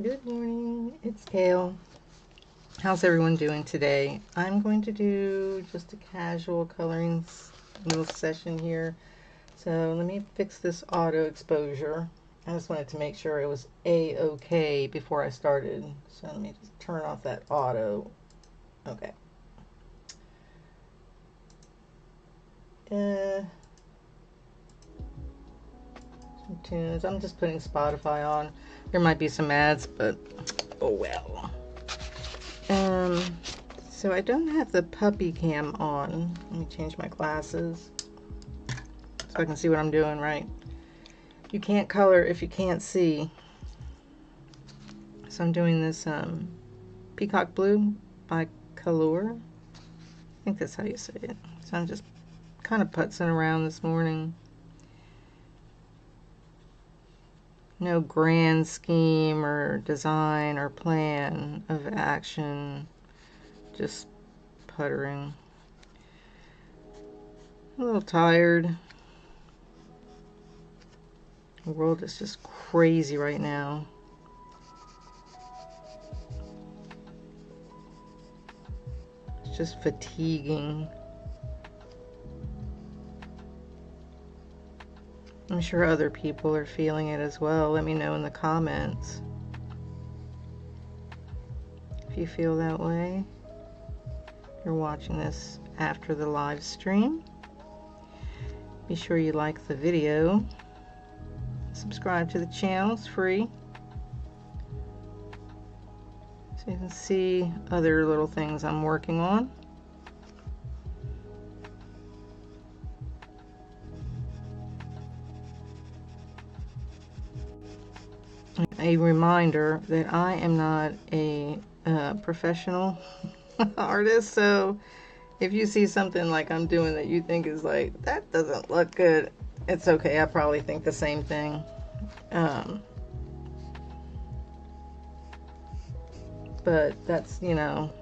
Good morning, it's Kale. How's everyone doing today? I'm going to do just a casual coloring little session here. So let me fix this auto exposure. I just wanted to make sure it was a-okay before I started. So let me just turn off that auto. Okay. Some tunes. I'm just putting Spotify on. There might be some ads, but oh well. So I don't have the puppy cam on. Let me change my glasses so I can see what I'm doing right. You can't color if you can't see. So I'm doing this Peacock Blue by Caileadair. I think that's how you say it. So I'm just kind of putzing around this morning. No grand scheme or design or plan of action. Just puttering. A little tired. The world is just crazy right now. It's just fatiguing. I'm sure other people are feeling it as well. Let me know in the comments if you feel that way. You're watching this after the live stream. Be sure you like the video. Subscribe to the channel, it's free. So you can see other little things I'm working on. A reminder that I am not a professional artist, so if you see something like I'm doing that you think is like, that doesn't look good, it's okay. I probably think the same thing. But that's, you know,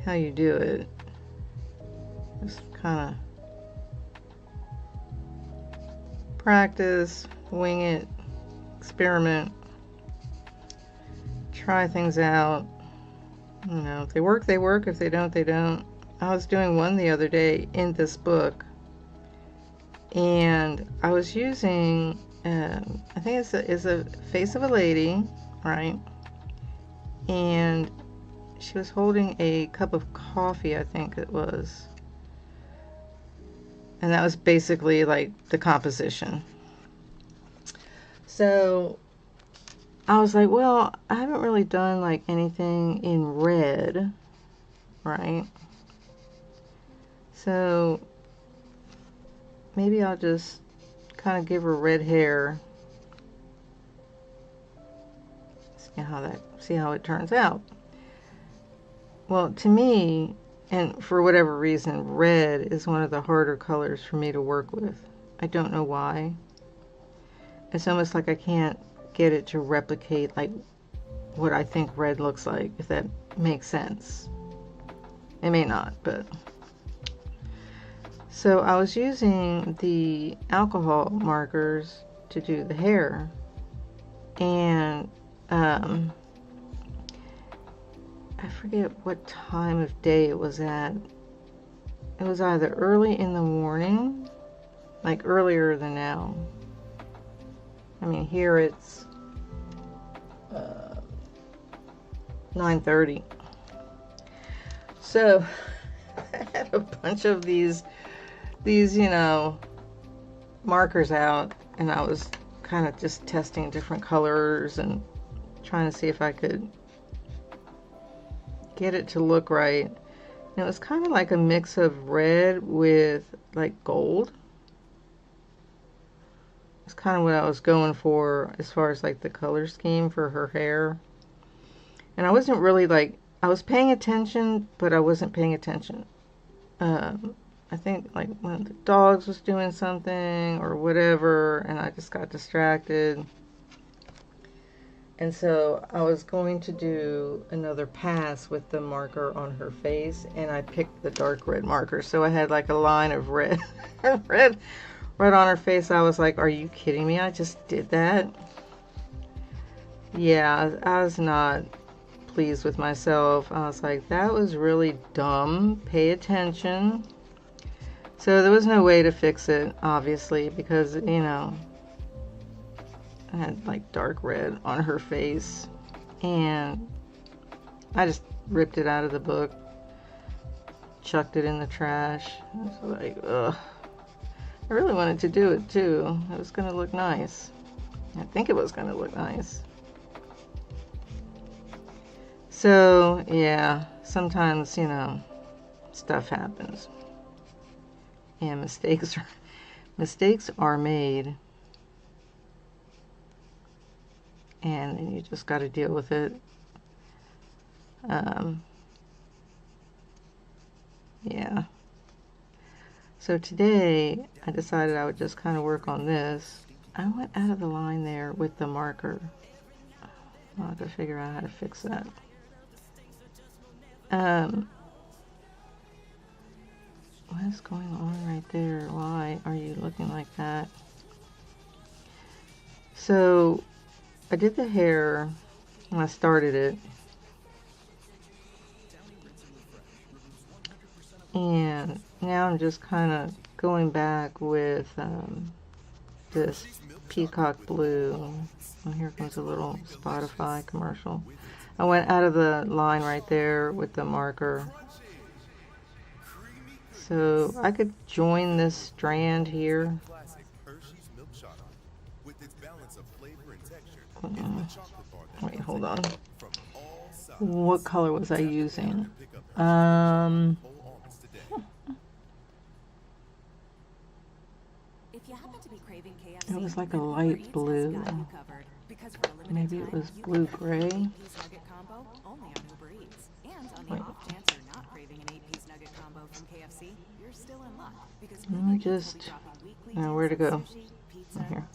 how you do it. Just kind of practice, wing it, experiment, try things out. You know, if they work, they work. If they don't, they don't. I was doing one the other day in this book, and I was using, I think it's a face of a lady, right? And she was holding a cup of coffee, I think it was. And that was basically like the composition. So I was like, well, I haven't really done like anything in red, right? So maybe I'll just kind of give her red hair. See how it turns out. Well, to me, and for whatever reason, red is one of the harder colors for me to work with. I don't know why. It's almost like I can't get it to replicate like what I think red looks like, if that makes sense. It may not, but so I was using the alcohol markers to do the hair, and I forget what time of day it was at. It was either early in the morning, like earlier than now. I mean, here it's 9:30. So I had a bunch of these, you know, markers out, and I was kind of just testing different colors and trying to see if I could get it to look right. And it was kind of like a mix of red with like gold. It's kind of what I was going for as far as like the color scheme for her hair. And I wasn't really like, I was paying attention, but I wasn't paying attention. I think like one of the dogs was doing something or whatever, and I just got distracted. And so I was going to do another pass with the marker on her face, and I picked the dark red marker. So I had like a line of red, red on her face. I was like, are you kidding me? I just did that. Yeah, I was not pleased with myself. I was like, that was really dumb. Pay attention. So there was no way to fix it, obviously, because, you know, I had like dark red on her face. And I just ripped it out of the book, chucked it in the trash. I was like, ugh. I really wanted to do it too. It was going to look nice. I think it was going to look nice. So, yeah, sometimes, you know, stuff happens. And mistakes are made. And then you just got to deal with it. Yeah. So today, I decided I would just kind of work on this. I went out of the line there with the marker. I'll have to figure out how to fix that. What is going on right there? Why are you looking like that? So, I did the hair when I started it. And now I'm just kind of going back with this peacock blue. Oh, here comes a little Spotify commercial. I went out of the line right there with the marker. So I could join this strand here. Wait, hold on. What color was I using? It was like a light blue. Maybe it was blue gray. Wait. Let me just, where to go? Here.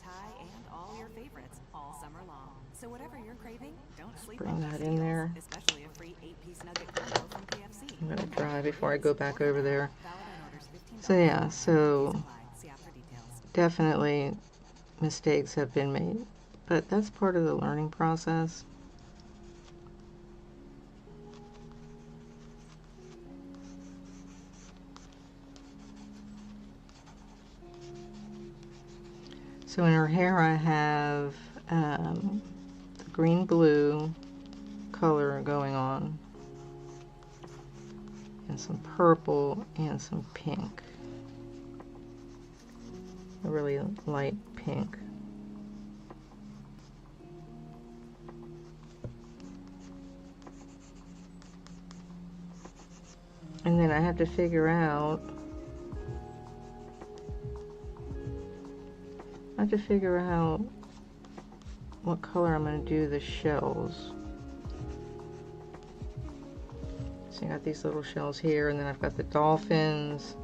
Just bring that in there. I'm going to dry before I go back over there. So yeah, so definitely mistakes have been made, but that's part of the learning process. So in her hair I have the green blue color going on, and some purple and some pink, a really light pink. And then I have to figure out what color I'm going to do the shells. So I got these little shells here, and then I've got the dolphins,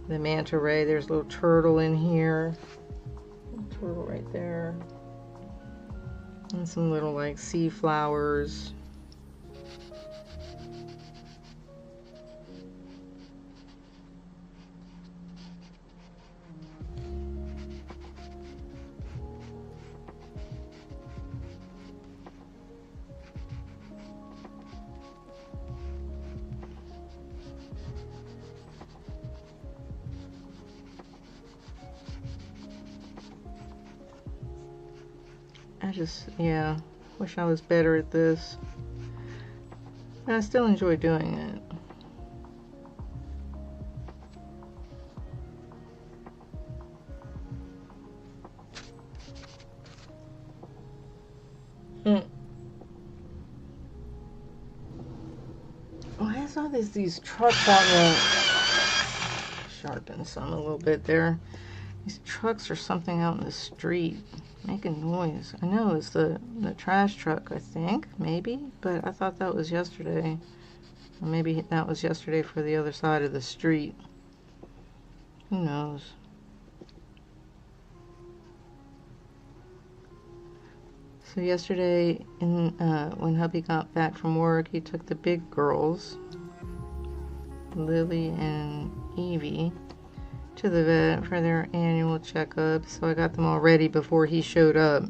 the manta ray. There's a little turtle in here, turtle right there, and some little like sea flowers. Yeah, wish I was better at this. I still enjoy doing it. Why is all these trucks out there? Sharpen some a little bit there. These trucks or something out in the street making noise. I know it's the trash truck, I think, maybe, but I thought that was yesterday. Or maybe that was yesterday for the other side of the street. Who knows? So yesterday, when hubby got back from work, he took the big girls, Lily and Evie, to the vet for their annual checkup. So I got them all ready before he showed up.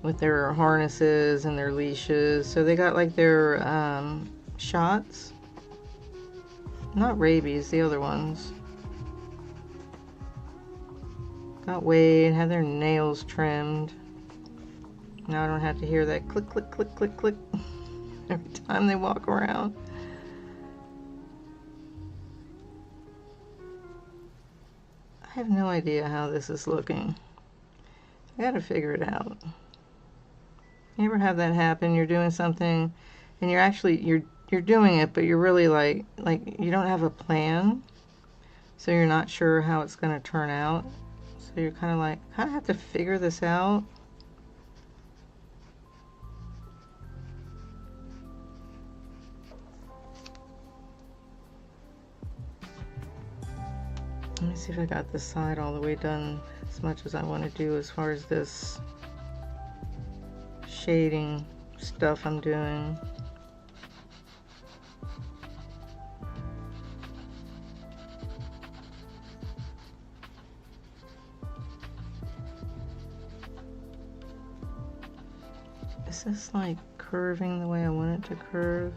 with their harnesses and their leashes. So they got like their shots. Not rabies, the other ones. Got weighed, had their nails trimmed. Now I don't have to hear that click, click, click, click, click every time they walk around. I have no idea how this is looking. I gotta figure it out. You ever have that happen? You're doing something and you're doing it, but you're really like you don't have a plan, so you're not sure how it's gonna turn out. So you're kind of have to figure this out. Let me see if I got this side all the way done as much as I want to do as far as this shading stuff I'm doing. Is this like curving the way I want it to curve?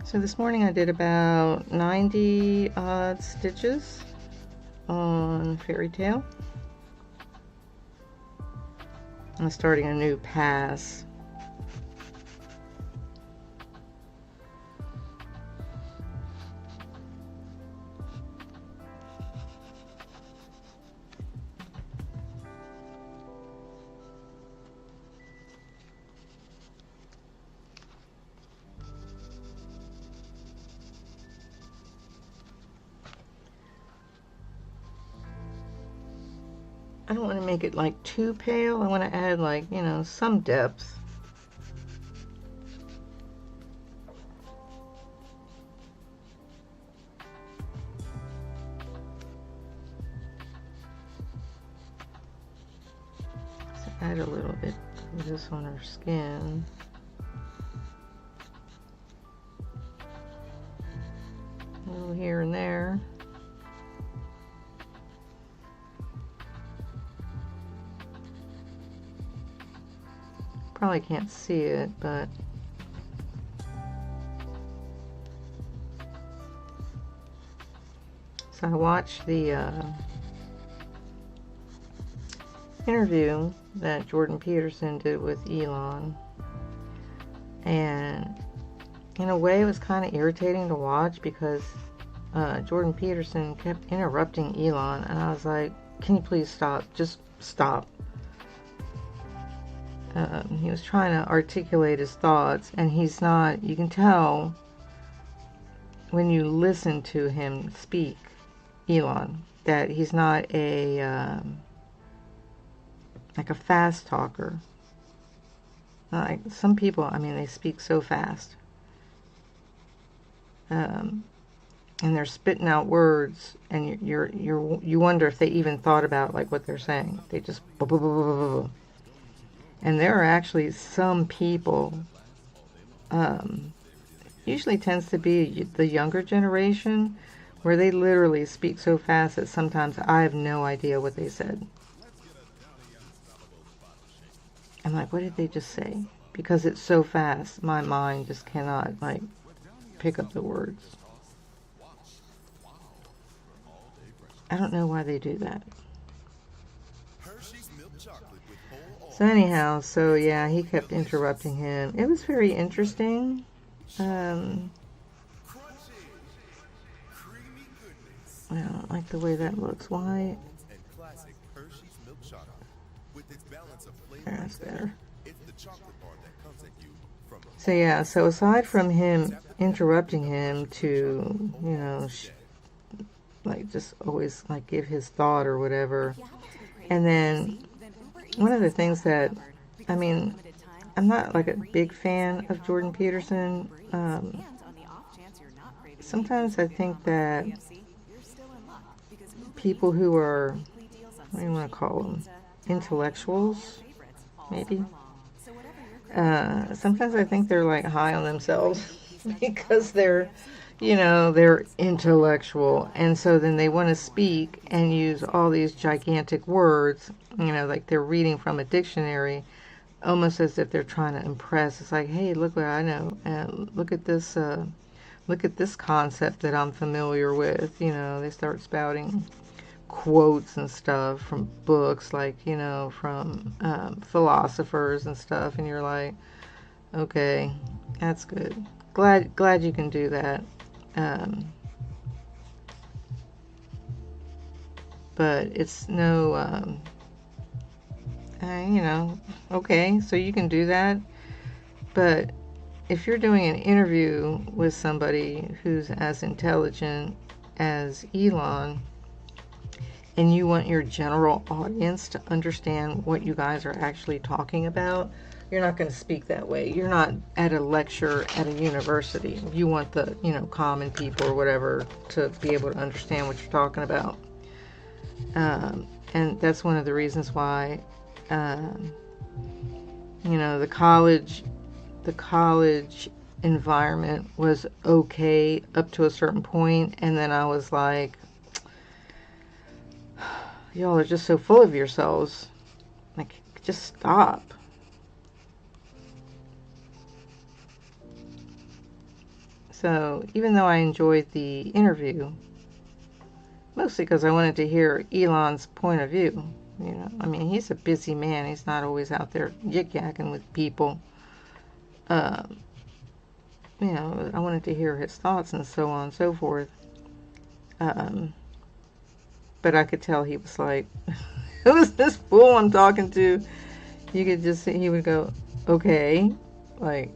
So this morning I did about 90 odd stitches on Fairy Tale. I'm starting a new pass. I don't want to make it like too pale. I want to add like, you know, some depth. So add a little bit of this on her skin. A little here and there. Probably can't see it, but so I watched the interview that Jordan Peterson did with Elon, and in a way it was kind of irritating to watch because Jordan Peterson kept interrupting Elon, and I was like, can you please stop? Just stop. He was trying to articulate his thoughts, and he's not, you can tell when you listen to him speak, Elon, that he's not a like a fast talker. Like some people, I mean, they speak so fast, and they're spitting out words, and you wonder if they even thought about like what they're saying. They just blah, blah, blah, blah, blah, blah. And there are actually some people, usually tends to be the younger generation, where they literally speak so fast that sometimes I have no idea what they said. I'm like, what did they just say? Because it's so fast, my mind just cannot like pick up the words. I don't know why they do that. So anyhow, so yeah, he kept interrupting him. It was very interesting. I don't like the way that looks. Why? That's better. So yeah, so aside from him interrupting him to, you know, like just always like give his thought or whatever, and then one of the things that, I mean, I'm not like a big fan of Jordan Peterson. Sometimes I think that people who are, what do you want to call them, intellectuals, maybe. Sometimes I think they're like high on themselves because they're they're intellectual, and so then they want to speak and use all these gigantic words, like they're reading from a dictionary, almost as if they're trying to impress. It's like, hey, look what I know, and look at this concept that I'm familiar with. They start spouting quotes and stuff from books, like, from philosophers and stuff, and you're like, okay, that's good. Glad you can do that. But it's no, okay, so you can do that. But if you're doing an interview with somebody who's as intelligent as Elon, and you want your general audience to understand what you guys are actually talking about, you're not going to speak that way. You're not at a lecture at a university. You want the, common people or whatever to be able to understand what you're talking about. And that's one of the reasons why, the college environment was okay up to a certain point, and then I was like, y'all are just so full of yourselves. Like, just stop. So, even though I enjoyed the interview, mostly because I wanted to hear Elon's point of view, he's a busy man. He's not always out there yik-yakking with people. I wanted to hear his thoughts and so on and so forth. But I could tell he was like, who is this fool I'm talking to? You could just see, he would go, okay, like,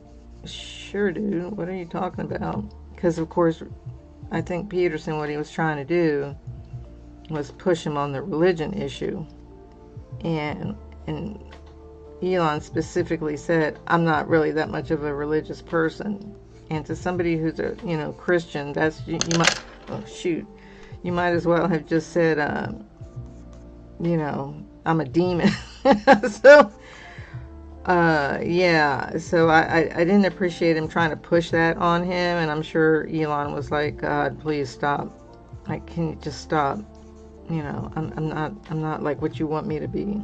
sure, dude, what are you talking about? Because, of course, I think Peterson, what he was trying to do was push him on the religion issue. And Elon specifically said, I'm not really that much of a religious person. And to somebody who's a, Christian, that's, you might, oh, shoot. You might as well have just said, I'm a demon. So, yeah. So I didn't appreciate him trying to push that on him. And I'm sure Elon was like, God, please stop. Like, can you just stop? I'm not like what you want me to be.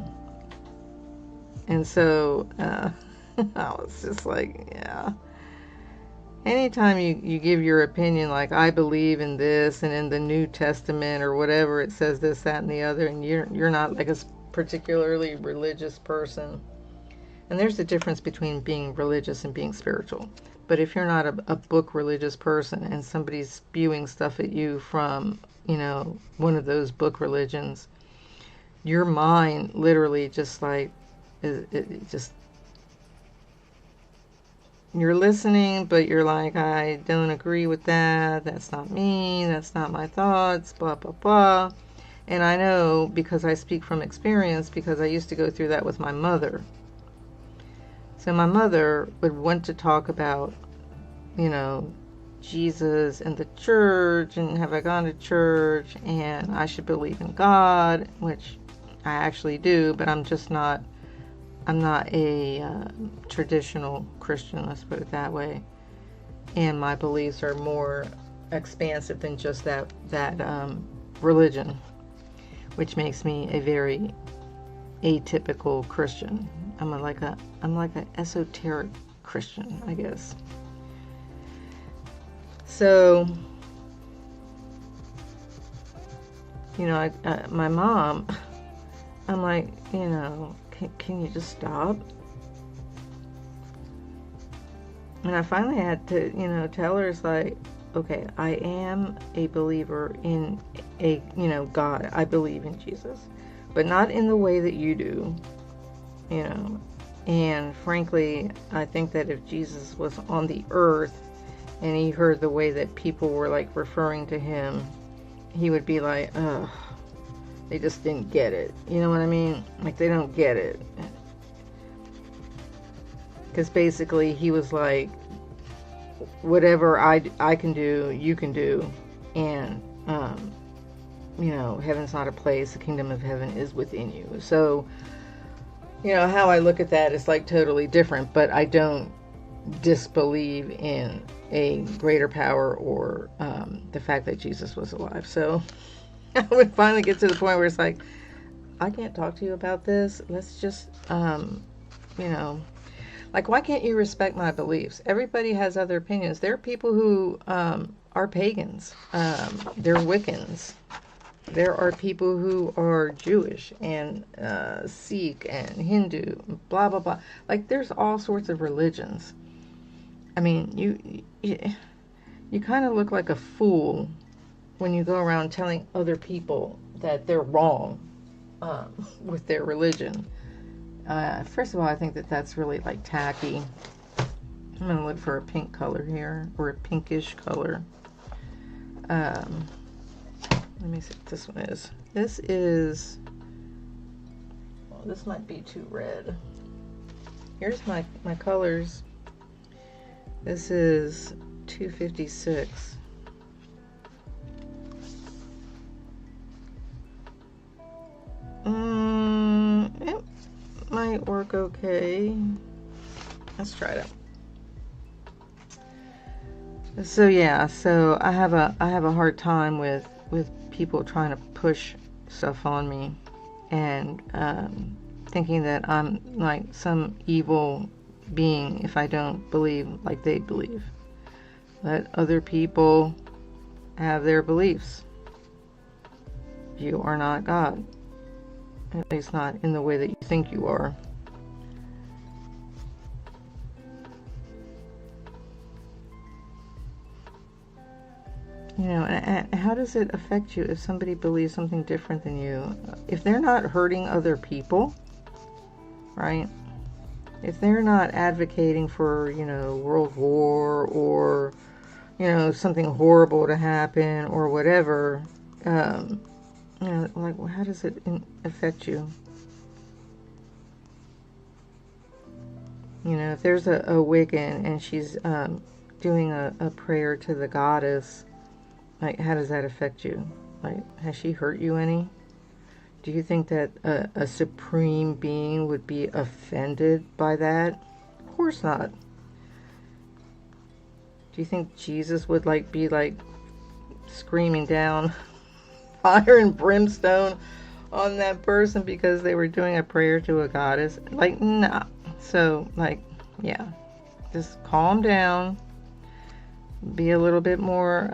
And so, I was just like, yeah. Anytime you give your opinion, like, I believe in this, and in the New Testament or whatever, it says this, that, and the other, and you're not like a particularly religious person. And there's a difference between being religious and being spiritual. But if you're not a book religious person and somebody's spewing stuff at you from, one of those book religions, your mind literally just like, you're listening, but you're like, I don't agree with that. That's not me. That's not my thoughts, blah, blah, blah. And I know, because I speak from experience, because I used to go through that with my mother. So my mother would want to talk about, Jesus and the church, and have I gone to church, and I should believe in God, which I actually do, but I'm not a traditional Christian, let's put it that way. And my beliefs are more expansive than just that religion, which makes me a very atypical Christian. I'm like an esoteric Christian, I guess. So, my mom, I'm like, can you just stop? And I finally had to, tell her, it's like, okay, I am a believer in God. I believe in Jesus, but not in the way that you do, And frankly, I think that if Jesus was on the earth and he heard the way that people were like referring to him, he would be like, ugh. They just didn't get it. You know what I mean? Like, they don't get it. Because basically he was like, whatever I can do, you can do. And, heaven's not a place. The kingdom of heaven is within you. So, how I look at that is like totally different. But I don't disbelieve in a greater power or the fact that Jesus was alive. So I would finally get to the point where it's like, I can't talk to you about this. Let's just, you know, like, why can't you respect my beliefs? Everybody has other opinions. There are people who are pagans. They're Wiccans. There are people who are Jewish and Sikh and Hindu, blah, blah, blah. Like, there's all sorts of religions. I mean, you kind of look like a fool when you go around telling other people that they're wrong with their religion. First of all, I think that that's really like tacky. I'm going to look for a pink color here, or a pinkish color. Let me see what this one is. This is, well, this might be too red. Here's my colors. This is 256. It might work okay. Let's try it out. So yeah, so I have a hard time with people trying to push stuff on me and thinking that I'm like some evil being if I don't believe like they believe. Let other people have their beliefs. You are not God. At least not in the way that you think you are. You know, and how does it affect you if somebody believes something different than you? If they're not hurting other people, right? If they're not advocating for, you know, world war or, you know, something horrible to happen or whatever, you know, like, well, how does it affect you? You know, if there's a Wiccan and she's doing a prayer to the goddess, like, how does that affect you? Like, has she hurt you any? Do you think that a supreme being would be offended by that? Of course not. Do you think Jesus would, like, be, like, screaming down fire and brimstone on that person because they were doing a prayer to a goddess? Like, nah. So, like, yeah. Just calm down. Be a little bit more,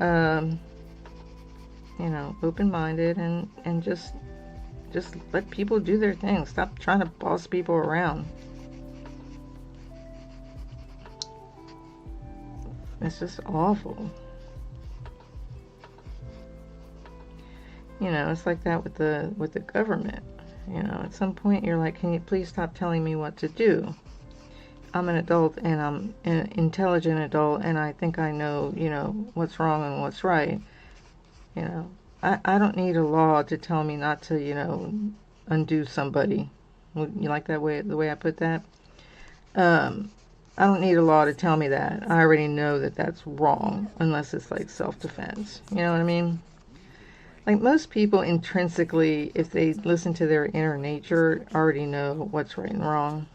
you know, open-minded and just let people do their thing. Stop trying to boss people around. It's just awful. You know, it's like that with the government. You know, at some point you're like, can you please stop telling me what to do? I'm an adult and I'm an intelligent adult and I think I know, you know, what's wrong and what's right. You know, I don't need a law to tell me not to, you know, undo somebody. You like that way, the way I put that? I don't need a law to tell me that. I already know that that's wrong, unless it's like self-defense. You know what I mean? Like, most people intrinsically, if they listen to their inner nature, already know what's right and wrong.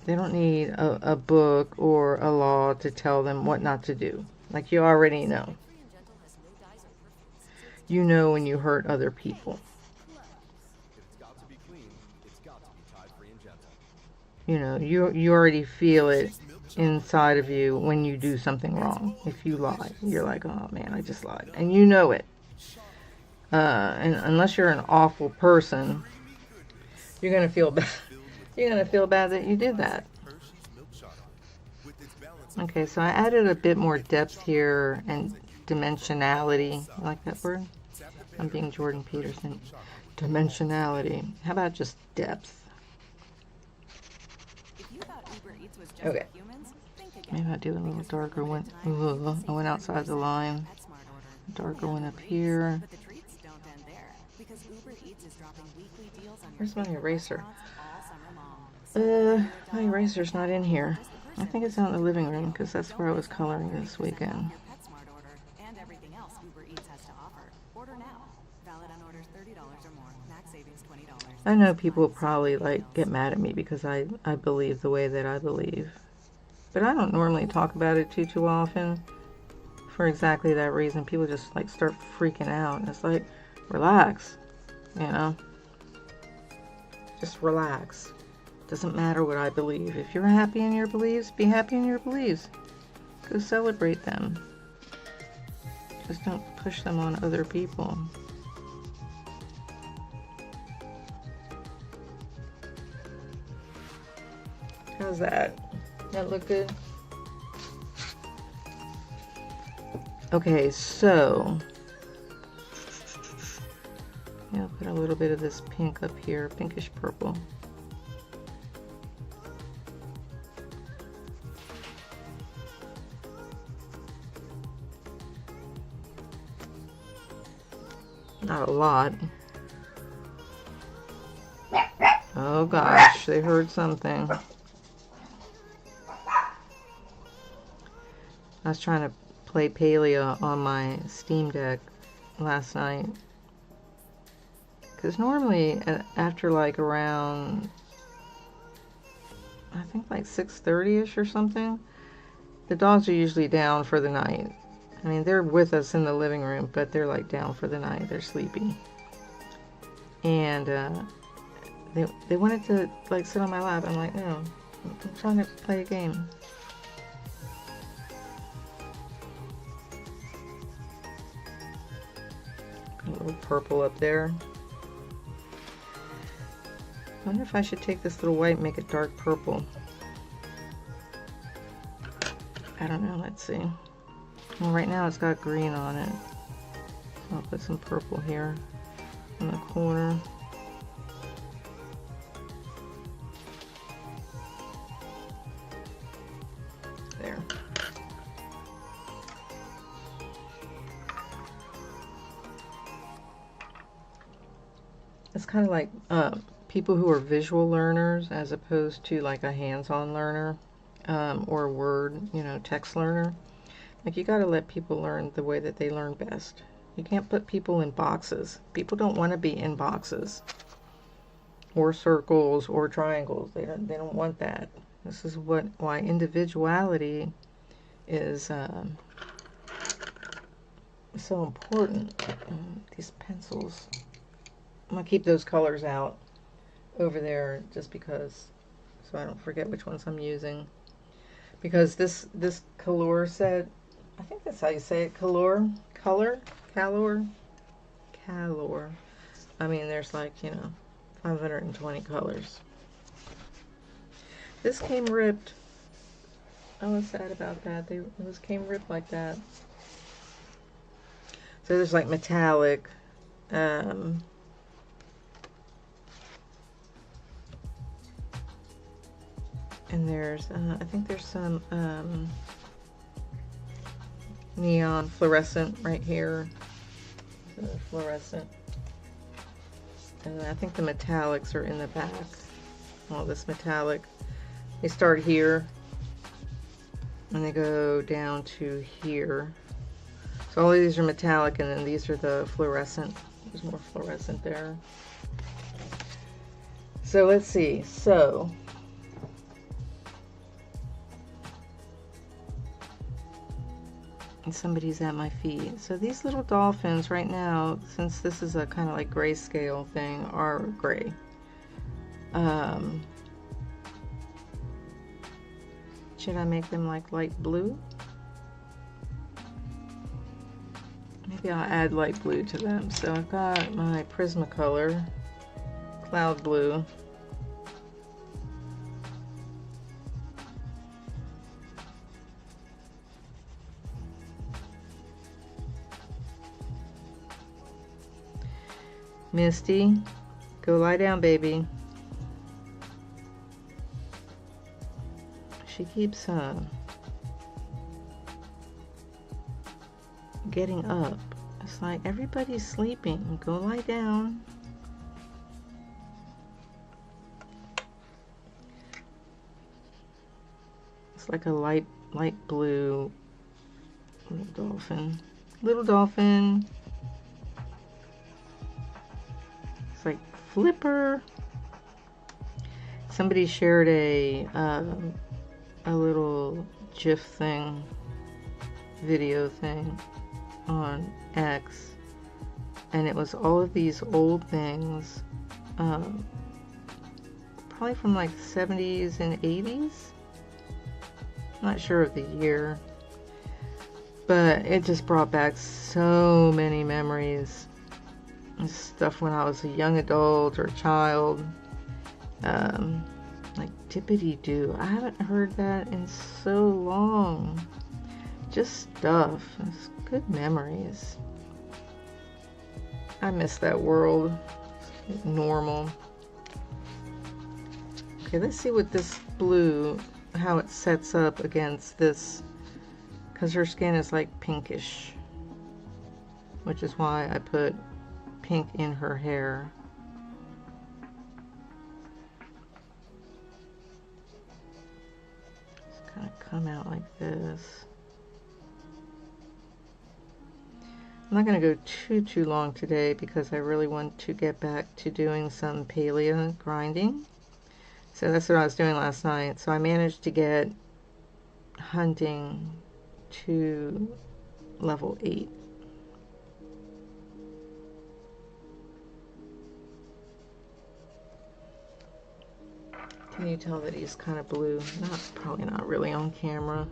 They don't need a book or a law to tell them what not to do. Like, you already know. You know when you hurt other people. You know, you already feel it inside of you when you do something wrong. If you lie, you're like, oh man, I just lied. And you know it. And unless you're an awful person, you're going to feel bad. You're going to feel bad that you did that. Okay, so I added a bit more depth here and dimensionality. You like that word? I'm being Jordan Peterson. Dimensionality. How about just depth? Okay. Maybe I'll do a little darker one. I went outside the line. Darker one up here. Where's my eraser? My eraser's not in here. I think it's out in the living room because that's where I was coloring this weekend. I know people will probably like get mad at me because I believe the way that I believe. But I don't normally talk about it too often for exactly that reason. People just like start freaking out. And it's like, relax, you know? Just relax. Doesn't matter what I believe. If you're happy in your beliefs, be happy in your beliefs. Go celebrate them. Just don't push them on other people. How's that? That look good? Okay, so yeah, I'll put a little bit of this pink up here, pinkish purple. Not a lot. Oh gosh, they heard something. I was trying to play Palea on my Steam Deck last night. Because normally after like around, I think like 6:30ish or something, the dogs are usually down for the night. I mean, they're with us in the living room, but they're like down for the night. They're sleepy. And they wanted to like sit on my lap. I'm like, no, I'm trying to play a game. Put a little purple up there. I wonder if I should take this little white and make it dark purple. I don't know, let's see. Well, right now it's got green on it. I'll put some purple here in the corner. There. It's kind of like people who are visual learners as opposed to like a hands-on learner or a word, you know, text learner. Like, you got to let people learn the way that they learn best. You can't put people in boxes. People don't want to be in boxes or circles or triangles. They don't want that. This is why individuality is so important. These pencils, I'm gonna keep those colors out over there just because, so I don't forget which ones I'm using. Because this Caileadair set, I think that's how you say it, Caileadair. I mean, there's like, you know, 520 colors. This came ripped. I was sad about that. It came ripped like that. So there's like metallic. And there's, I think there's some neon fluorescent right here. Fluorescent. And I think the metallics are in the back. All this metallic. They start here and they go down to here. So all of these are metallic, and then these are the fluorescent. There's more fluorescent there. So let's see. So and somebody's at my feet. So these little dolphins right now, since this is a kind of like grayscale thing, are gray. Should I make them like light blue? Maybe I'll add light blue to them. So I've got my Prismacolor cloud blue. Misty, go lie down, baby. She keeps getting up. It's like everybody's sleeping. Go lie down. It's like a light blue little dolphin. Little dolphin. It's like Flipper. Somebody shared a little GIF thing, video thing on X, and it was all of these old things, probably from like the 70s and 80s. I'm not sure of the year, but it just brought back so many memories. Stuff when I was a young adult or a child. Like Dippity Doo. I haven't heard that in so long. Just stuff. It's good memories. I miss that world. It's normal. Okay, let's see what this blue, how it sets up against this, because her skin is like pinkish, which is why I put pink in her hair. Just kind of come out like this. I'm not going to go too long today because I really want to get back to doing some palea grinding. So that's what I was doing last night. So I managed to get hunting to level 8. Can you tell that he's kind of blue? Probably not really on camera.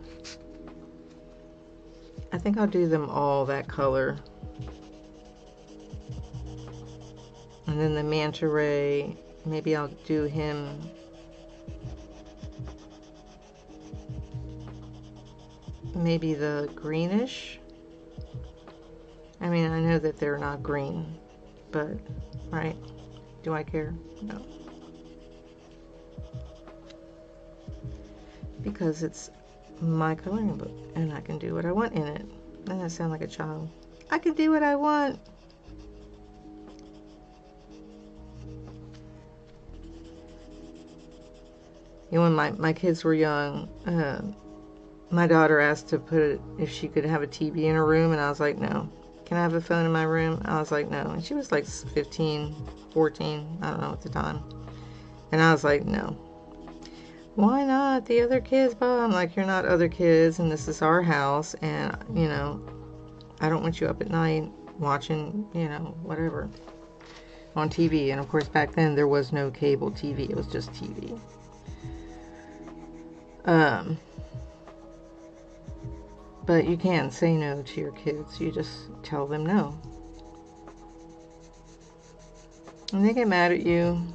I think I'll do them all that color. And then the manta ray, maybe I'll do him maybe the greenish. I mean, I know that they're not green, but, right? Do I care? No. Because it's my coloring book and I can do what I want in it. Doesn't that sound like a child? I can do what I want. You know, when my kids were young, my daughter asked to put if she could have a TV in her room, and I was like, no. Can I have a phone in my room? I was like, no. And she was like 15, 14, I don't know at the time. And I was like, no. Why not? The other kids, Bob. I'm like, you're not other kids, and this is our house, and, you know, I don't want you up at night watching, you know, whatever, on TV. And, of course, back then there was no cable TV. It was just TV. But you can say no to your kids. You just tell them no. And they get mad at you.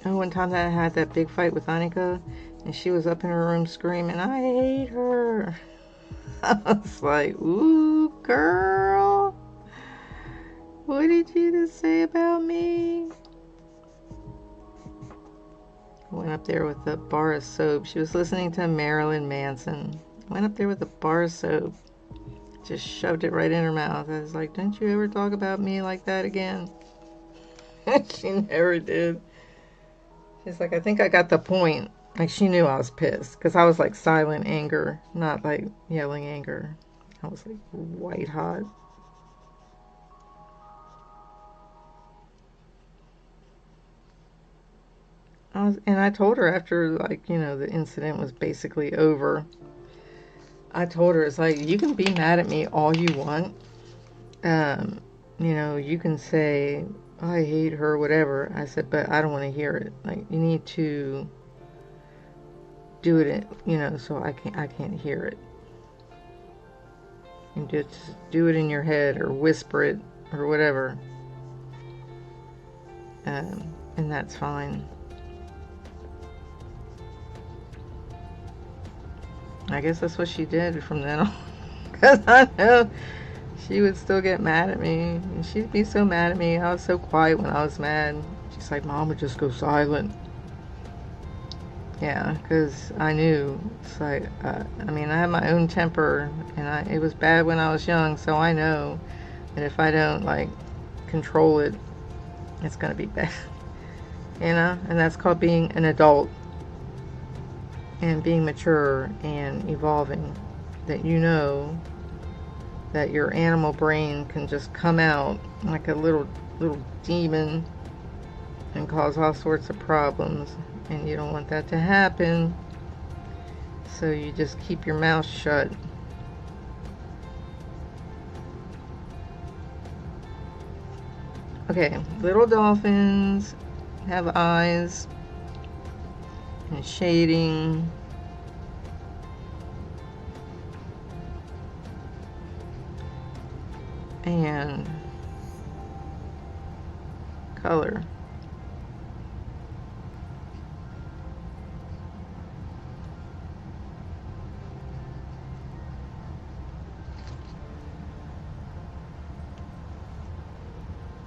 Oh, one time that I had that big fight with Annika, and she was up in her room screaming, I hate her. I was like, ooh, girl. What did you just say about me? I went up there with a bar of soap. She was listening to Marilyn Manson. Went up there with a bar of soap. Just shoved it right in her mouth. I was like, don't you ever talk about me like that again? She never did. She's like, I think I got the point. Like, she knew I was pissed. Because I was like silent anger. Not like yelling anger. I was like white hot. And I told her after, like, you know, the incident was basically over. I told her, it's like, you can be mad at me all you want. You know, you can say, I hate her, whatever. I said, but I don't want to hear it. Like, you need to do it, you know, so I can't hear it. And just do it in your head or whisper it or whatever. And that's fine. I guess that's what she did from then on. Because I know she would still get mad at me. And she'd be so mad at me. I was so quiet when I was mad. She's like, Mom would just go silent. Yeah, because I knew. It's like, I mean, I have my own temper. And it was bad when I was young. So I know that if I don't, like, control it, it's going to be bad. You know? And that's called being an adult. And being mature and evolving, that you know that your animal brain can just come out like a little demon and cause all sorts of problems, and you don't want that to happen, so you just keep your mouth shut. Okay, little dolphins have eyes and shading. And color.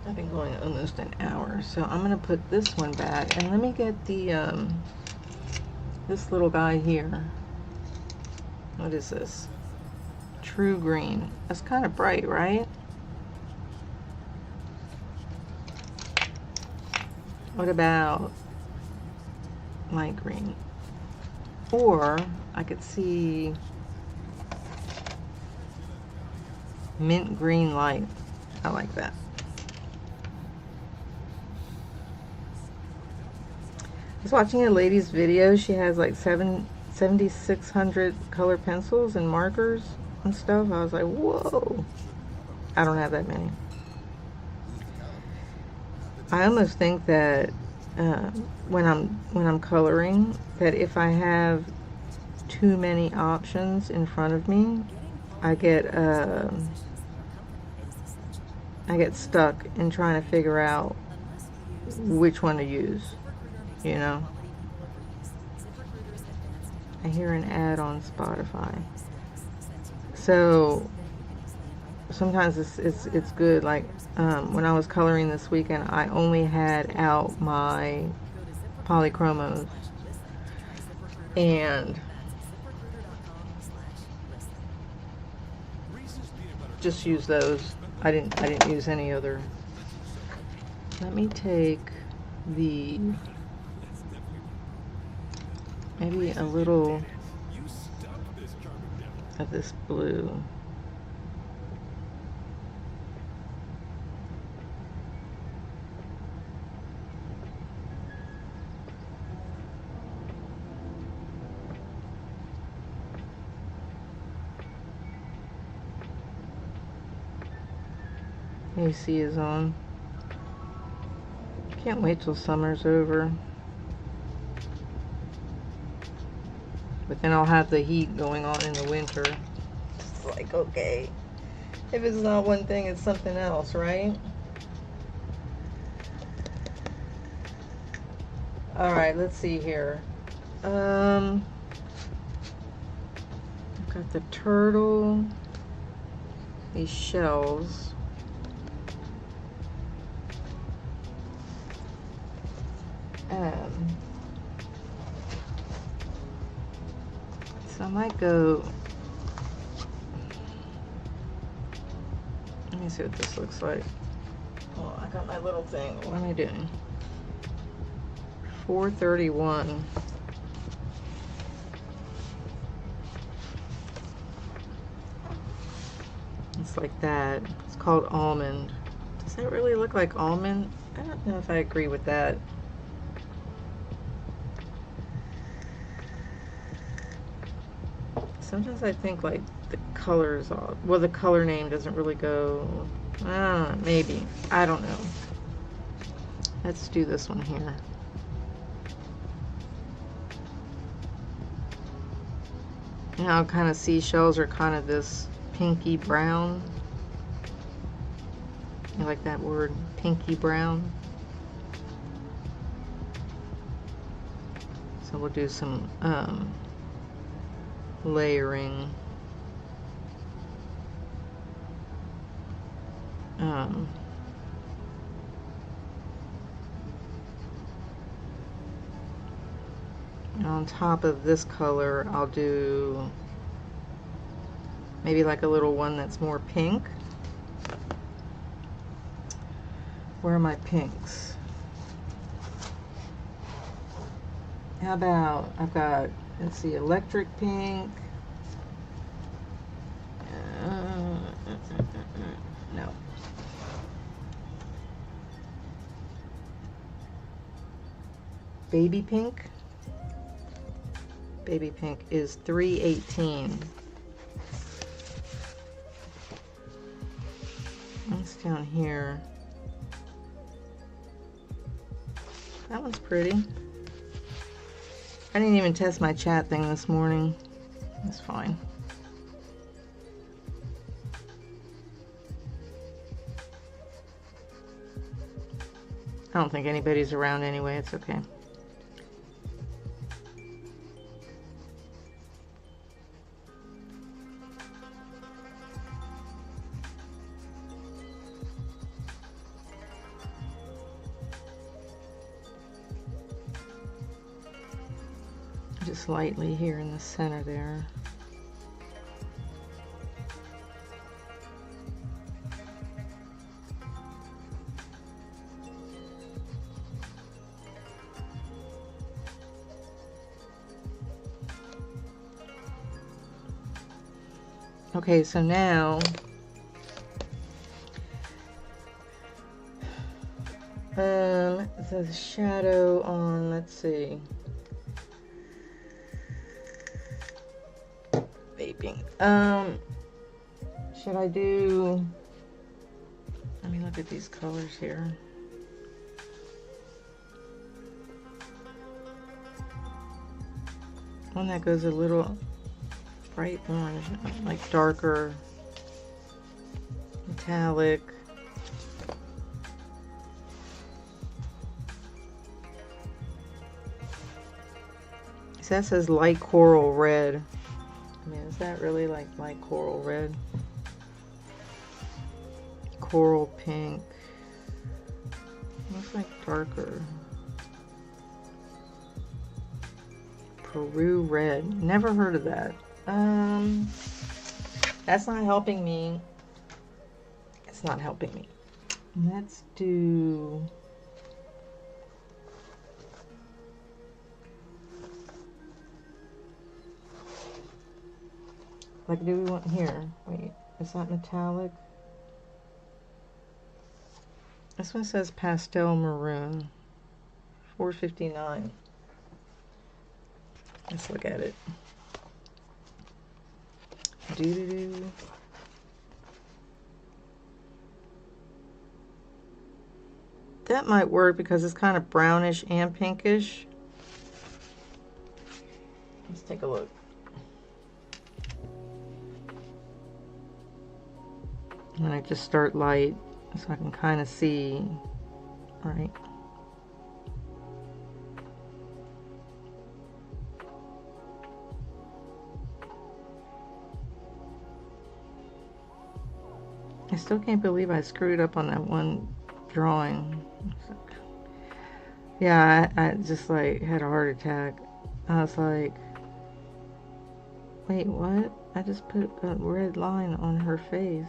I've been going almost an hour, so I'm gonna put this one back, and let me get the this little guy here. What is this? True green. That's kind of bright, right? What about light green? Or I could see mint green light. I like that. I was watching a lady's video. She has like 7,600 color pencils and markers and stuff. I was like, whoa. I don't have that many. I almost think that when I'm coloring, that if I have too many options in front of me, I get stuck in trying to figure out which one to use. You know, I hear an ad on Spotify, so sometimes it's good. Like when I was coloring this weekend, I only had out my polychromos and just use those. I didn't use any other. Let me take the maybe a little of this blue. AC is on. Can't wait till summer's over. But then I'll have the heat going on in the winter. It's like, okay, if it's not one thing, it's something else, right? All right, let's see here. I've got the turtle, these shells. So I might go, let me see what this looks like. Oh, I got my little thing. What am I doing? 431. It's like that. It's called almond. Does that really look like almond? I don't know if I agree with that. Sometimes I think like the colors, well, the color name doesn't really go, maybe, I don't know. Let's do this one here. You know, kind of seashells are kind of this pinky brown. You like that word, pinky brown? So we'll do some layering. On top of this color, I'll do maybe like a little one that's more pink. Where are my pinks? How about, I've got, let's see, electric pink. No. baby pink. Baby pink is $3.18. That's down here. That one's pretty. I didn't even test my chat thing this morning. That's fine. I don't think anybody's around anyway. It's okay. Just lightly here in the center there. Okay, so now the shadow on, let's see, vaping. Should I do, let me look at these colors here. One that goes a little bright orange, like darker metallic. So that says light coral red. I mean, is that really like light coral red? Coral pink. Looks like darker. Peru red. Never heard of that. That's not helping me. It's not helping me. Let's do, like, do we want here? Wait, is that metallic? This one says pastel maroon. $4.59. Let's look at it. Doo-doo-doo. That might work because it's kind of brownish and pinkish. Let's take a look. And I just start light so I can kind of see. All right. I still can't believe I screwed up on that one drawing. Yeah, I just like had a heart attack. I was like, wait, what? I just put a red line on her face.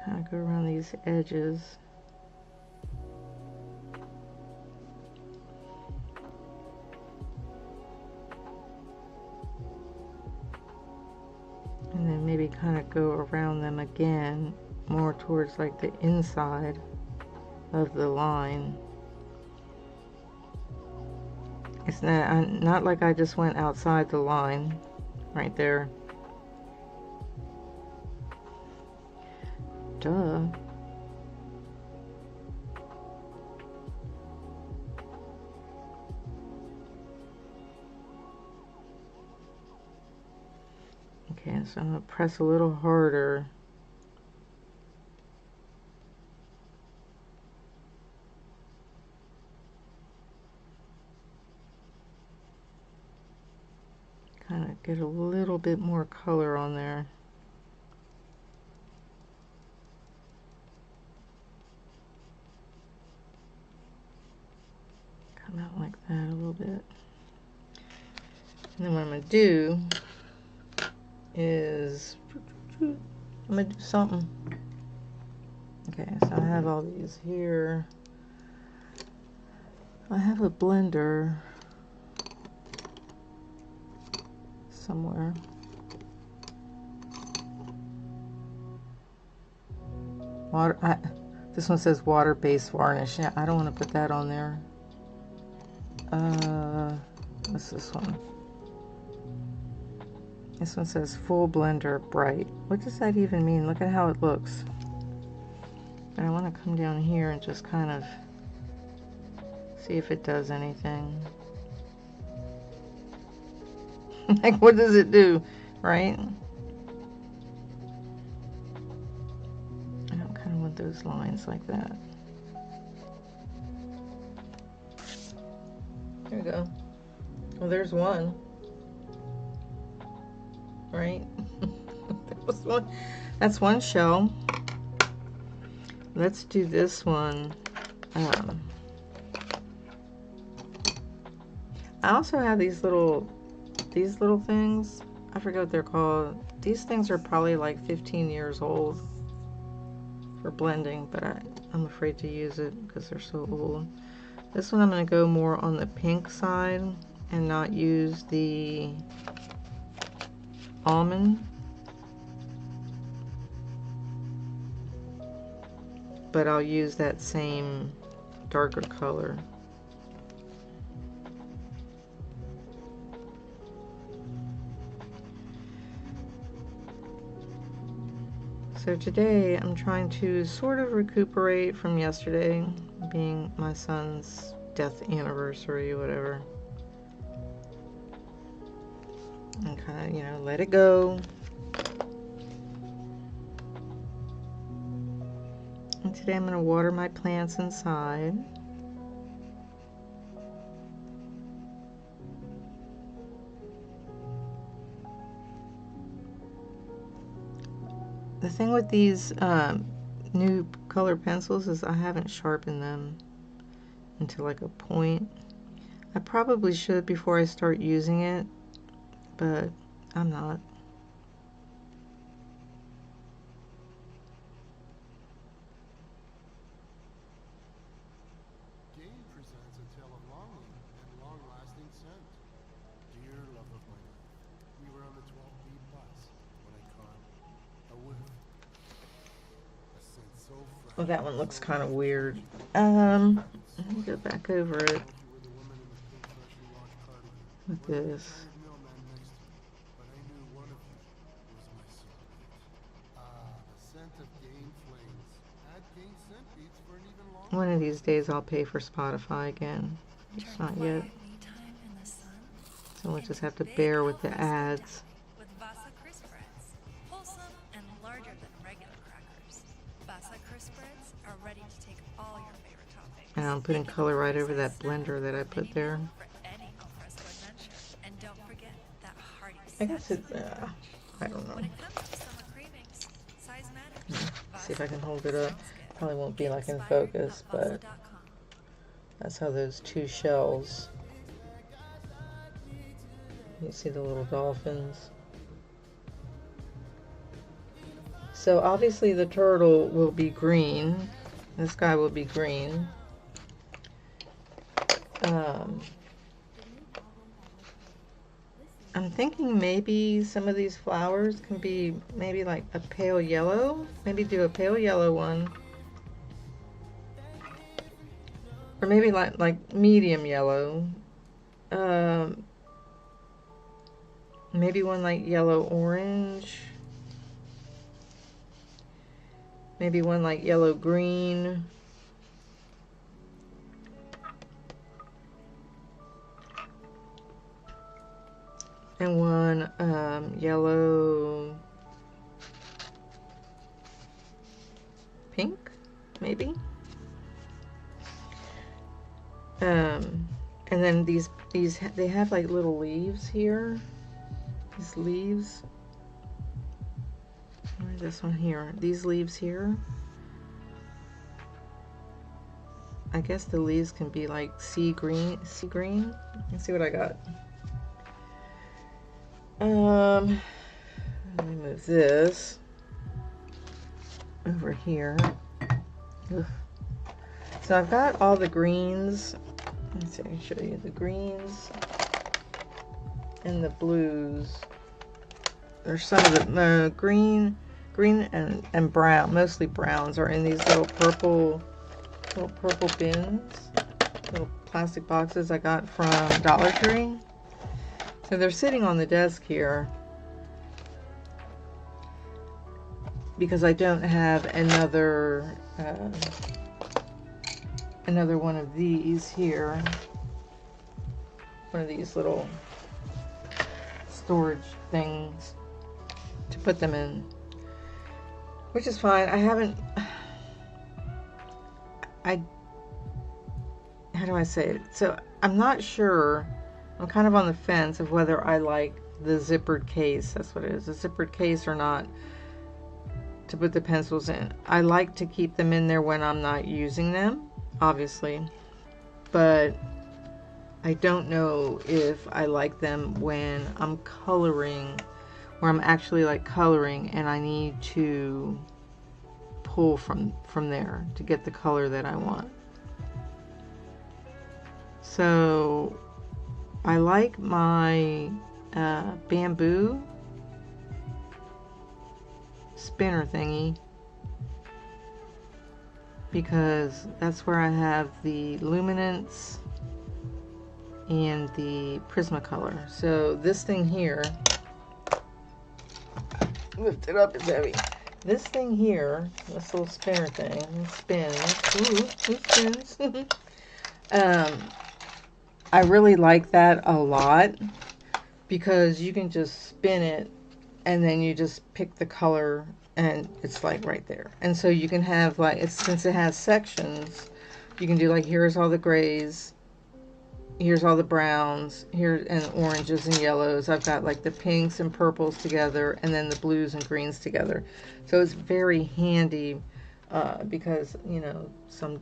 Kind of go around these edges. And then maybe kind of go around them again, more towards like the inside of the line. It's not like I just went outside the line right there. Duh. Okay, so I'm gonna press a little harder. Kind of get a little bit more color on there. Come out like that a little bit. And then what I'm going to do is, I'm going to do something. Okay, so I have all these here. I have a blender somewhere. This one says water-based varnish. Yeah, I don't want to put that on there. What's this one? This one says full blender bright. What does that even mean? Look at how it looks. And I want to come down here and just kind of see if it does anything. Like, what does it do, right? I don't kind of want those lines like that. There we go. Well, there's one. Right? That's one shell. Let's do this one. I also have these little things. I forget what they're called. These things are probably like 15 years old for blending, but I'm afraid to use it because they're so old. This one I'm going to go more on the pink side and not use the almond. But I'll use that same darker color. So today I'm trying to sort of recuperate from yesterday, being my son's death anniversary, whatever. And kind of, you know, let it go. And today I'm going to water my plants inside. The thing with these new color pencils is I haven't sharpened them into like a point. I probably should before I start using it, but I'm not. Well, that one looks kind of weird. Let me go back over it with this. One of these days I'll pay for Spotify again. Just not yet. So we'll just have to bear with the ads. And I'm putting color right over that blender that I put there. I guess it's, I don't know. See if I can hold it up. Probably won't be like in focus, but that's how those two shells. You see the little dolphins. So obviously the turtle will be green. This guy will be green. I'm thinking maybe some of these flowers can be maybe like a pale yellow. Maybe do a pale yellow one. Or maybe like medium yellow. Maybe one like yellow orange. Maybe one like yellow green. And one yellow pink, maybe. And then these they have like little leaves here. These leaves. Or this one here. These leaves here. I guess the leaves can be like sea green. Let's see what I got. Let me move this over here. Ugh. So I've got all the greens Let's see, I can show you the greens and the blues. There's some of the green and brown, mostly browns, are in these little purple bins, little plastic boxes I got from Dollar Tree. So they're sitting on the desk here because I don't have another one of these here. One of these little storage things to put them in, which is fine. How do I say it? So I'm not sure. I'm kind of on the fence of whether I like the zippered case. That's what it is, a zippered case or not, to put the pencils in. I like to keep them in there when I'm not using them, obviously, but I don't know if I like them when I'm coloring, where I'm actually like coloring and I need to pull from there to get the color that I want. So I like my bamboo spinner thingy because that's where I have the luminance and the Prismacolor. So this thing here, lift it up, it's heavy. This thing here, this little spinner thing, spins. Ooh, it spins. I really like that a lot because you can just spin it and then you just pick the color and it's like right there. And so you can have like, since it has sections, you can do like, here's all the grays, here's all the browns, here and oranges and yellows. I've got like the pinks and purples together and then the blues and greens together. So it's very handy because, you know, I'm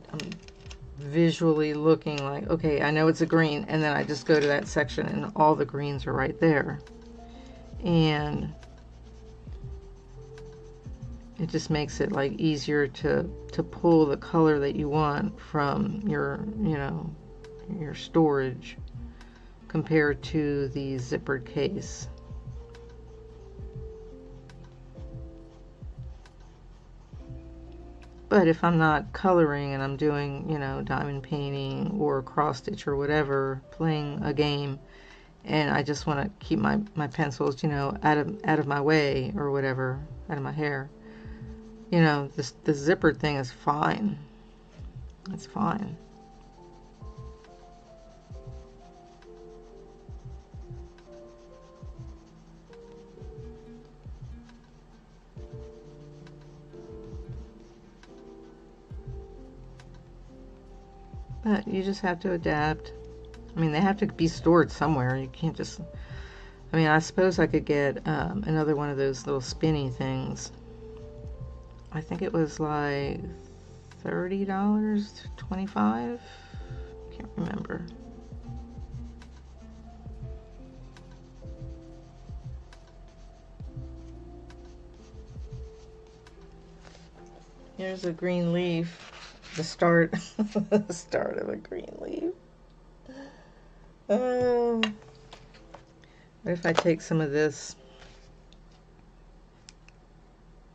visually looking like, okay, I know it's a green, and then I just go to that section and all the greens are right there. And it just makes it like easier to pull the color that you want from your, you know, your storage compared to the zippered case. But if I'm not coloring and I'm doing, you know, diamond painting or cross stitch or whatever, playing a game, and I just want to keep my pencils, you know, out of my way or whatever, out of my hair, you know, the zippered thing is fine. It's fine. But you just have to adapt. I mean, they have to be stored somewhere. You can't just... I mean, I suppose I could get another one of those little spinny things. I think it was like $30, $25? Can't remember. Here's a green leaf. The start, the start of a green leaf. What if I take some of this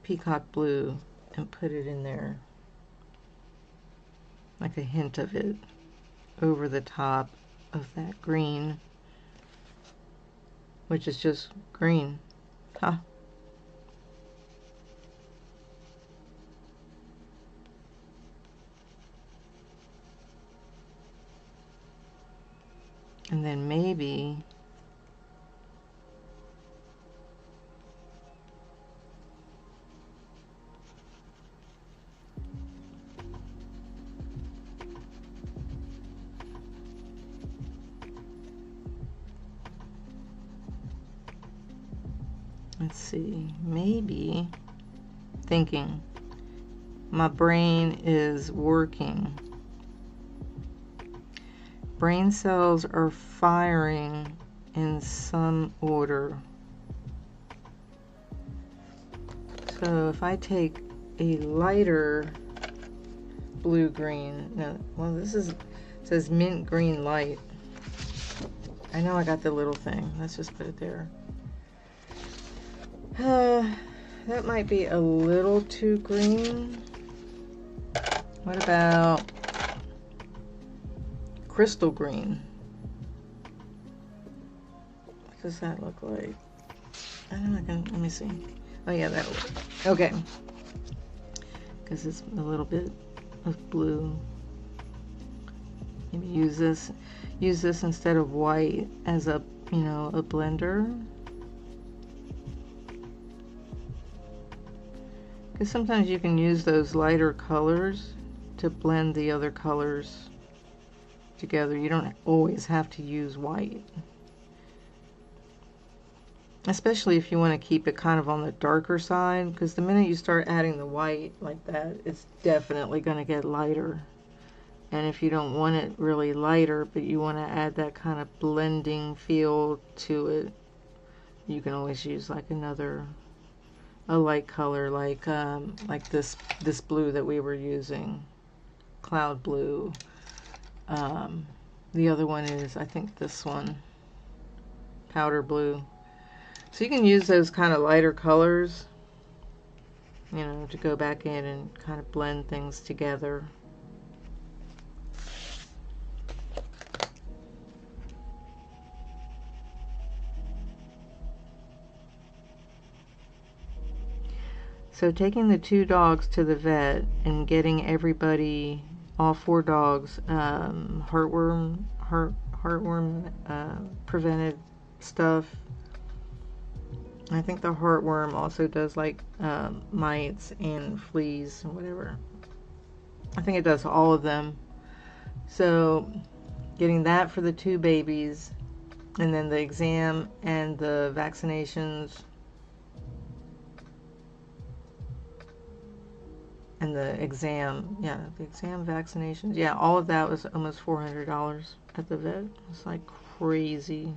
peacock blue and put it in there, like a hint of it over the top of that green, which is just green, huh? And then maybe let's see, maybe thinking, my brain is working. Brain cells are firing in some order. So if I take a lighter blue-green, no, well, this is It says mint green light. I know I got the little thing. Let's just put it there. That might be a little too green. What about crystal green? What does that look like? I don't know, let me see. Oh yeah, that'll work. Okay. Because it's a little bit of blue. Maybe use this instead of white as a, you know, a blender. Because sometimes you can use those lighter colors to blend the other colors together. You don't always have to use white. Especially if you want to keep it kind of on the darker side, because the minute you start adding the white like that, it's definitely going to get lighter. And if you don't want it really lighter, but you want to add that kind of blending feel to it, you can always use like a light color, like this blue that we were using, cloud blue. The other one is, I think, this one, powder blue. So you can use those kind of lighter colors, you know, to go back in and kind of blend things together. So taking the 2 dogs to the vet and getting everybody, all 4 dogs, heartworm prevented stuff. I think the heartworm also does like mites and fleas and whatever. I think it does all of them. So getting that for the 2 babies, and then the exam and the vaccinations and the exam, yeah, the exam, vaccinations, yeah, all of that was almost $400 at the vet. It's like crazy.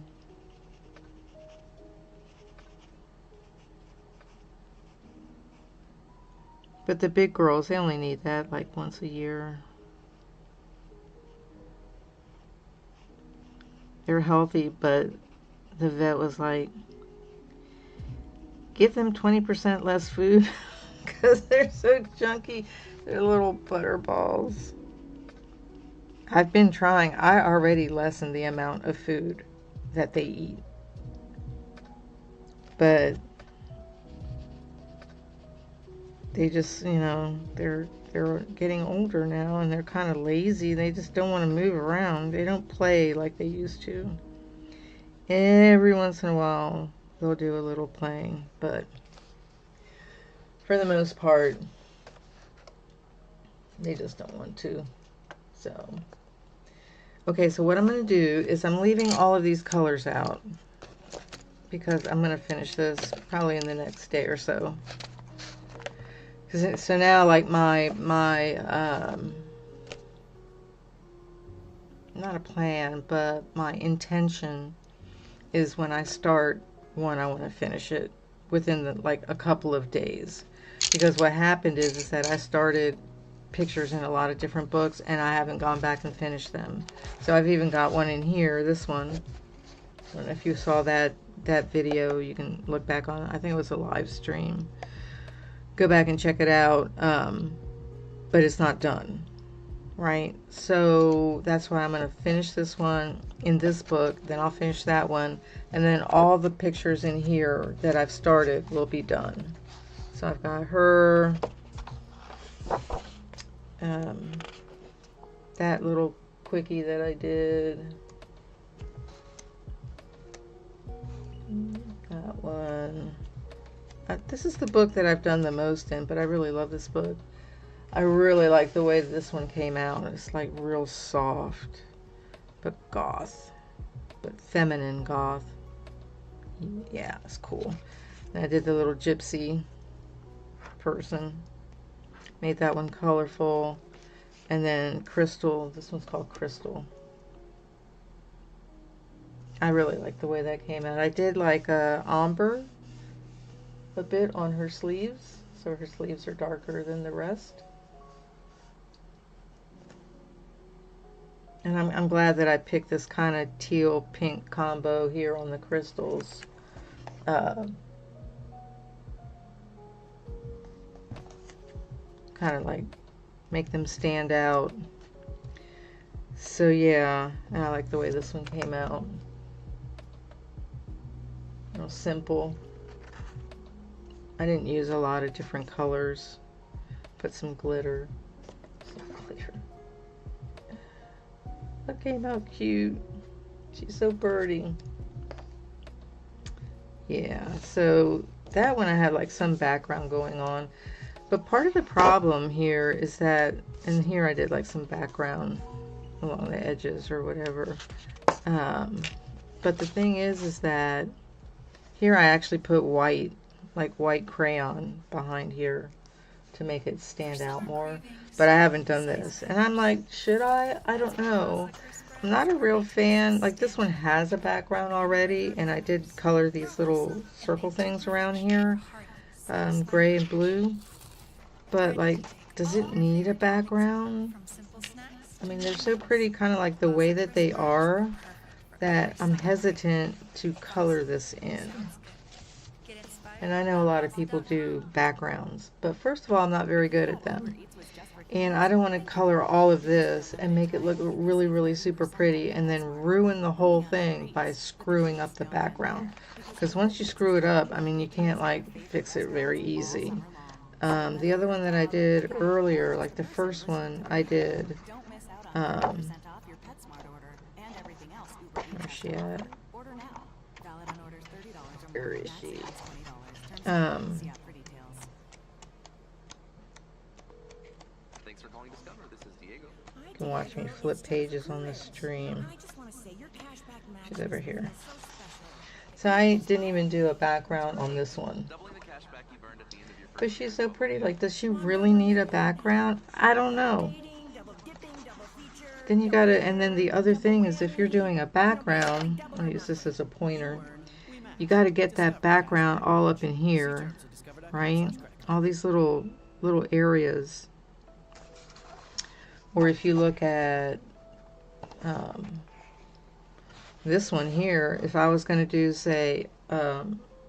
But the big girls, they only need that like once a year. They're healthy, but the vet was like, give them 20% less food because they're so chunky. They're little butter balls. I've been trying. I already lessened the amount of food that they eat. But they just, you know, they're getting older now and they're kind of lazy. They just don't want to move around. They don't play like they used to. Every once in a while they'll do a little playing, but for the most part they just don't want to. So okay, so what I'm going to do is I'm leaving all of these colors out because I'm going to finish this probably in the next day or so. So now, like my not a plan, but my intention is when I start one, I want to finish it within like a couple of days. Because what happened is that I started pictures in a lot of different books and I haven't gone back and finished them. So I've even got one in here, this one. I don't know if you saw that video, you can look back on it. I think it was a live stream. Go back and check it out, but it's not done, right? So that's why I'm going to finish this one in this book, then I'll finish that one, and then all the pictures in here that I've started will be done. So I've got her, that little quickie that I did, that one. This is the book that I've done the most in, but I really love this book. I really like the way this one came out. It's like real soft, but goth, but feminine goth. Yeah, it's cool. And I did the little gypsy person. Made that one colorful. And then Crystal, this one's called Crystal. I really like the way that came out. I did like a ombre a bit on her sleeves, so her sleeves are darker than the rest. And I'm glad that I picked this kind of teal pink combo here on the crystals. Kind of like make them stand out. So yeah, I like the way this one came out. Real simple. I didn't use a lot of different colors. Put some glitter. That came out cute. She's so birdie. Yeah, so that one I had like some background going on. But part of the problem here is that, and here I did like some background along the edges or whatever. But the thing is that here I actually put white, like white crayon behind here to make it stand out more. But I haven't done this. And I'm like, should I? I don't know. I'm not a real fan. Like this one has a background already, and I did color these little circle things around here, gray and blue. But like, does it need a background? I mean, they're so pretty, kind of like the way that they are, that I'm hesitant to color this in. And I know a lot of people do backgrounds, but first of all, I'm not very good at them. And I don't want to color all of this and make it look really, really super pretty and then ruin the whole thing by screwing up the background. Because once you screw it up, I mean, you can't like fix it very easy. The other one that I did earlier, like the first one I did, where's she at? Where is she? You can watch me flip pages on the stream. She's over here. So I didn't even do a background on this one. But she's so pretty. Like, does she really need a background? I don't know. Then you gotta, and then the other thing is if you're doing a background, I'll use this as a pointer, you gotta get that background all up in here, right? All these little areas. Or if you look at this one here, if I was going to do, say, I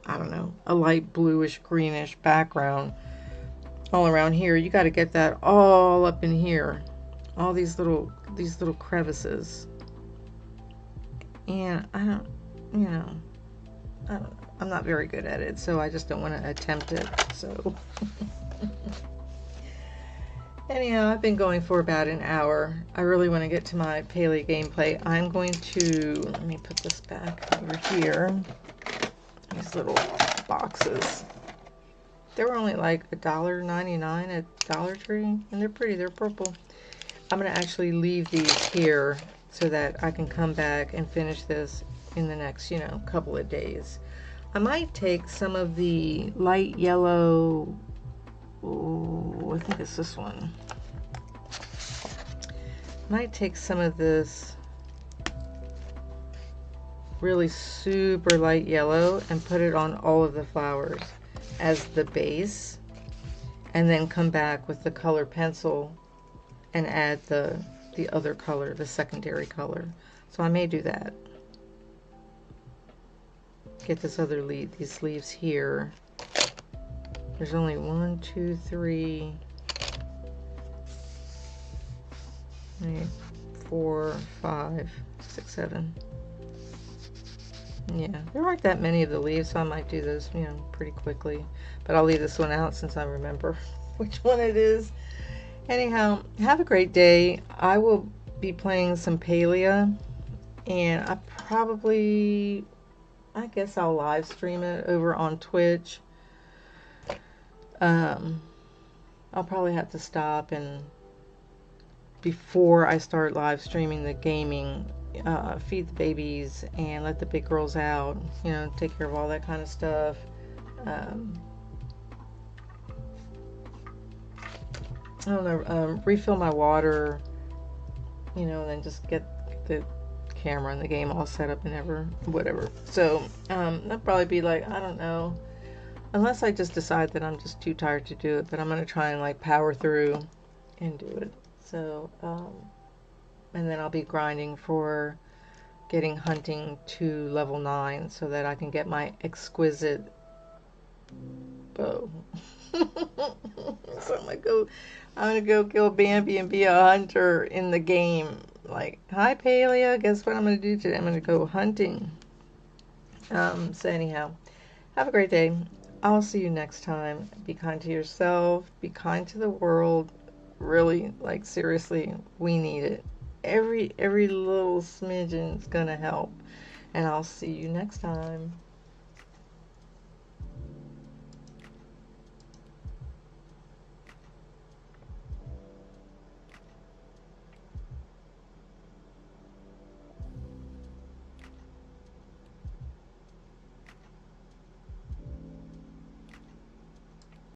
don't know, a light bluish greenish background all around here, you got to get that all up in here, all these little crevices. And I don't, you know, I don't know. I'm not very good at it, so I just don't want to attempt it. So anyhow, I've been going for about an hour. I really want to get to my Paley gameplay. I'm going to, let me put this back over here. These little boxes. They were only like $1.99 at Dollar Tree, and they're pretty. They're purple. I'm going to actually leave these here so that I can come back and finish this in the next, you know, couple of days. I might take some of the light yellow. Oh, I think it's this one. Might take some of this really super light yellow and put it on all of the flowers as the base, and then come back with the color pencil and add the other color, the secondary color. So I may do that. Get this other leaf, these leaves here. There's only 1, 2, 3, 4, 5, 6, 7. Yeah, there aren't that many of the leaves, so I might do this, you know, pretty quickly. But I'll leave this one out since I remember which one it is. Anyhow, have a great day. I will be playing some Palia, and I guess I'll live stream it over on Twitch. I'll probably have to stop and before I start live streaming the gaming, feed the babies and let the big girls out, you know, take care of all that kind of stuff. I don't know, refill my water, you know, and then just get the camera and the game all set up and whatever. So that'll probably be like, I don't know, unless I just decide that I'm just too tired to do it, but I'm going to try and like power through and do it. So And then I'll be grinding for getting hunting to level 9 so that I can get my exquisite bow. So I'm gonna go kill Bambi and be a hunter in the game. Like, hi Palea, guess what I'm gonna do today? I'm gonna go hunting. So anyhow, have a great day. I'll see you next time. Be kind to yourself, be kind to the world. Really, like seriously, we need it. Every little smidgen's gonna help. And I'll see you next time.